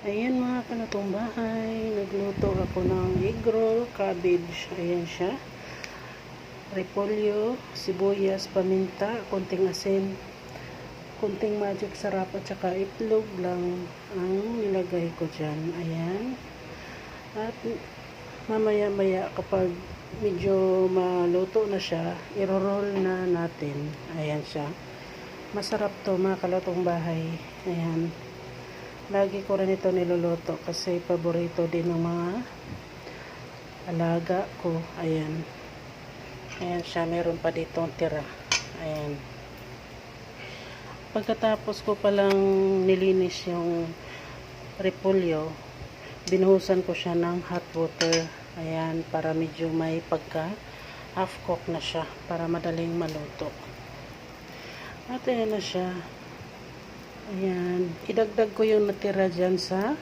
Ayan mga kanatong bahay, nagluto ako ng egg roll, cabbage, ayan siya, repolyo, sibuyas, paminta, konting asin, konting magic sarap at saka itlog lang ang nilagay ko dyan. Ayan. At mamaya maya kapag medyo maluto na siya, iro-roll na natin. Ayan siya. Masarap to mga kanatong bahay. Ayan. Lagi ko rin ito niluluto kasi paborito din ng mga alaga ko. Ayan. Ayan siya. Meron pa dito tira. Ayan. Pagkatapos ko palang nilinis yung repolyo, binuhusan ko siya ng hot water. Ayan. Para medyo may pagka half cook na siya. Para madaling maluto. At ayan na siya. Ayan. Idagdag ko yung natira dyan sa